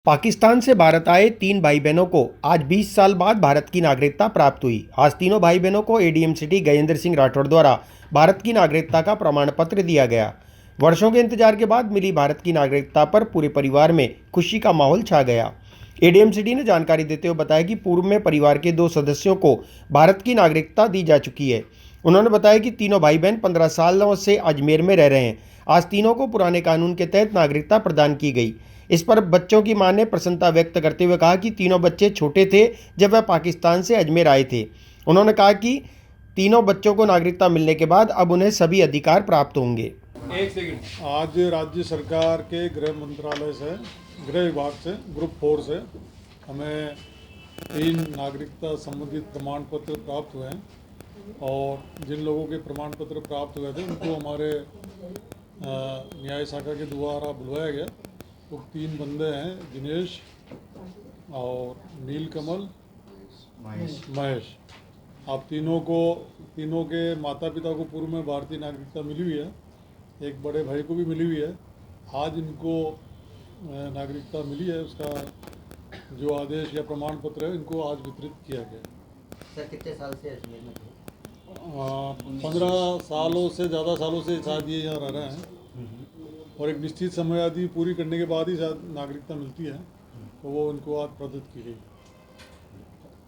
पाकिस्तान से भारत आए 3 भाई बहनों को आज 20 साल बाद भारत की नागरिकता प्राप्त हुई। आज तीनों भाई बहनों को एडीएम-सिटी गजेंद्र सिंह राठौड़ द्वारा भारत की नागरिकता का प्रमाण पत्र दिया गया। वर्षों के इंतजार के बाद मिली भारत की नागरिकता पर पूरे परिवार में खुशी का माहौल छा गया। एडीएम-सिटी ने जानकारी देते हुए बताया कि पूर्व में परिवार के 2 सदस्यों को भारत की नागरिकता दी जा चुकी है। उन्होंने बताया कि तीनों भाई बहन 15 सालों से अजमेर में रह रहे हैं। आज तीनों को पुराने कानून के तहत नागरिकता प्रदान की गई। इस पर बच्चों की मां ने प्रसन्नता व्यक्त करते हुए कहा कि तीनों बच्चे छोटे थे जब वह पाकिस्तान से अजमेर आए थे। उन्होंने कहा कि तीनों बच्चों को नागरिकता मिलने के बाद अब उन्हें सभी अधिकार प्राप्त होंगे। एक सेकंड। आज राज्य सरकार के गृह मंत्रालय से, गृह विभाग से, ग्रुप 4 से हमें 3 नागरिकता संबंधित प्रमाण पत्र प्राप्त हुए हैं और जिन लोगों के प्रमाण पत्र प्राप्त हुए थे उनको हमारे न्याय शाखा के द्वारा बुलवाया गया। तो 3 बंदे हैं, दिनेश और नीलकमल, महेश। आप तीनों के माता पिता को पूर्व में भारतीय नागरिकता मिली हुई है, एक बड़े भाई को भी मिली हुई है। आज इनको नागरिकता मिली है, उसका जो आदेश या प्रमाण पत्र है इनको आज वितरित किया गया। सर कितने साल से अजमेर में थे? 15 सालों से ज़्यादा सालों से शायद ये यहाँ रह रहे हैं और एक निश्चित समय अवधि पूरी करने के बाद ही शायद नागरिकता मिलती है, तो वो उनको आज प्रदत्त की गई।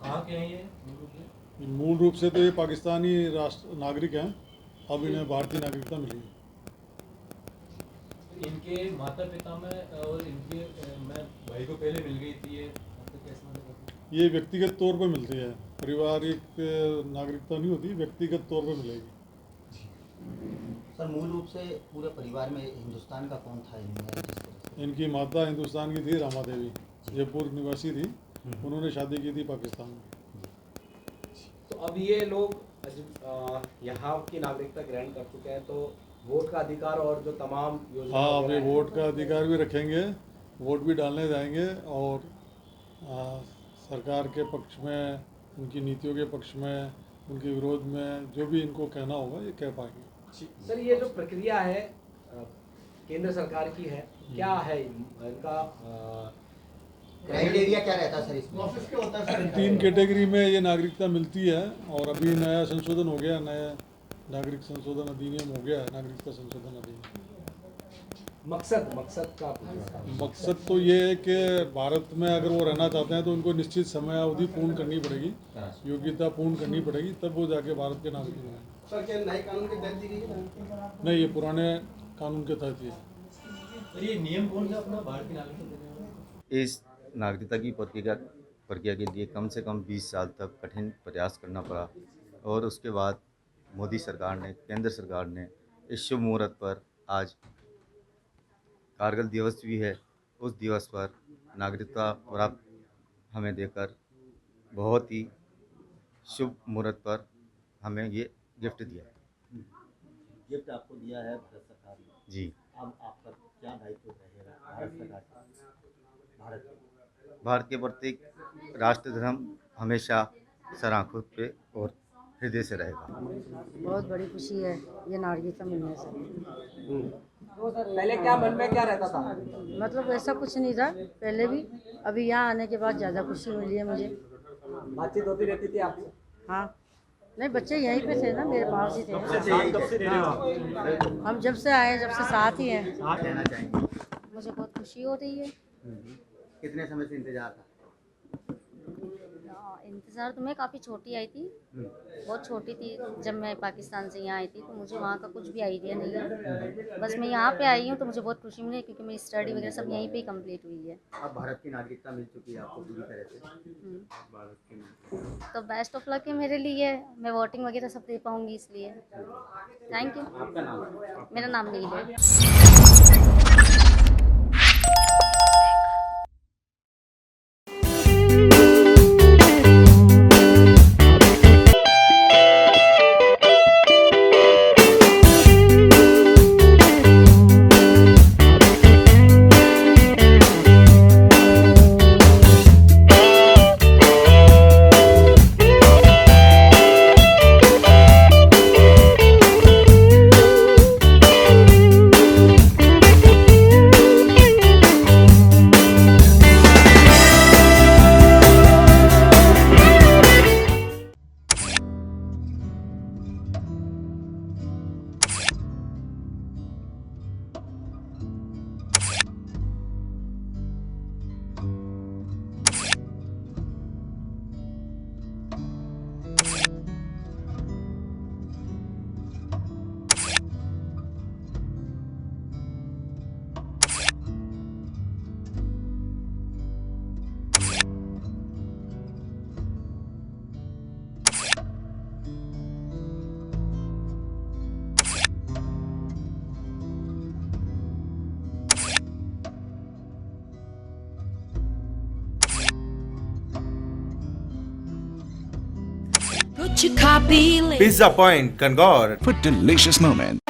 कहाँ के हैं ये? मूल रूप से तो ये पाकिस्तानी राष्ट्र नागरिक हैं, अब इन्हें भारतीय नागरिकता मिली है। इनके माता पिता में और इनके मैं भाई को पहले मिल गई थी, ये कैसे मतलब? ये व्यक्तिगत तौर पर मिलती है, पारिवारिक नागरिकता नहीं होती, व्यक्तिगत तौर पर मिलेगी। सर मूल रूप से पूरे परिवार में हिंदुस्तान का कौन था इनमें? इनकी माता हिंदुस्तान की थी, रामा देवी, जयपुर निवासी थी। उन्होंने शादी की थी पाकिस्तान में। तो अब ये लोग यहाँ की नागरिकता ग्रहण कर चुके हैं, तो वोट का अधिकार और जो तमाम योजना, हाँ, वे वोट का अधिकार भी रखेंगे, वोट भी डालने जाएंगे और सरकार के पक्ष में, उनकी नीतियों के पक्ष में, उनके विरोध में जो भी इनको कहना होगा ये कह पाएंगे। सर ये जो प्रक्रिया है केंद्र सरकार की है, क्या है इनका क्राइटेरिया क्या रहता है सर इसमें? प्रोसेस क्या होता है सर? 3 कैटेगरी में ये नागरिकता मिलती है और अभी नया संशोधन हो गया, नया नागरिक संशोधन अधिनियम हो गया है, नागरिकता संशोधन अधिनियम। मकसद का मकसद तो ये है कि भारत में अगर वो रहना चाहते हैं तो उनको निश्चित समय अवधि पूर्ण करनी पड़ेगी, योग्यता पूर्ण करनी पड़ेगी, तब वो जाके भारत के नागरिक बनेंगे। सर क्या नए कानून के तहत दी गई है? नहीं, ये पुराने कानून के तहत ही है। तो ये नियम कौन सा अपना भारतीय नागरिकता देने वाला? इस नागरिकता की प्रक्रिया के लिए कम से कम 20 साल तक कठिन प्रयास करना पड़ा और उसके बाद मोदी सरकार ने, केंद्र सरकार ने इस शुभ मुहूर्त पर आज कारगिल दिवस भी है, उस दिवस पर नागरिकता प्राप्त हमें देकर बहुत ही शुभ मुहूर्त पर हमें ये गिफ्ट दिया। गिफ्ट आपको दिया है भारत सरकार ने। जी। अब आपका क्या दायित्व रहेगा भारत सरकार का? भारत के प्रत्येक राष्ट्र धर्म हमेशा सर आँखों पे और हृदय से रहेगा। बहुत बड़ी खुशी है ये नागरिकता मिलने से। तो सर पहले क्या मन में क्या रहता था? मतलब ऐसा कुछ नहीं था पहले भी, अभी यहाँ आने के बाद ज़्यादा खुशी मिली है मुझे। बातचीत होती रहती थी आपसे? हाँ, नहीं बच्चे यहीं पे थे ना, मेरे पास ही थे। हम जब से आए, जब से साथ ही हैं। कहना चाहेंगे? मुझे बहुत खुशी हो रही है। कितने समय से इंतजार था? इंतज़ार तो मैं काफ़ी छोटी आई थी, बहुत छोटी थी जब मैं पाकिस्तान से यहाँ आई थी, तो मुझे वहाँ का कुछ भी आइडिया नहीं है। बस मैं यहाँ पे आई हूँ तो मुझे बहुत खुशी मिली क्योंकि मेरी स्टडी वगैरह सब यहीं पे ही कंप्लीट हुई है। अब भारत की नागरिकता मिल चुकी है आपको पूरी तरह से। तो बेस्ट ऑफ लक है मेरे लिए, मैं वोटिंग वगैरह सब दे पाऊँगी इसलिए। Thank you. आपका नाम? मेरा नाम नील है। get your copy later. Pizza Point, Kangor. for delicious moments.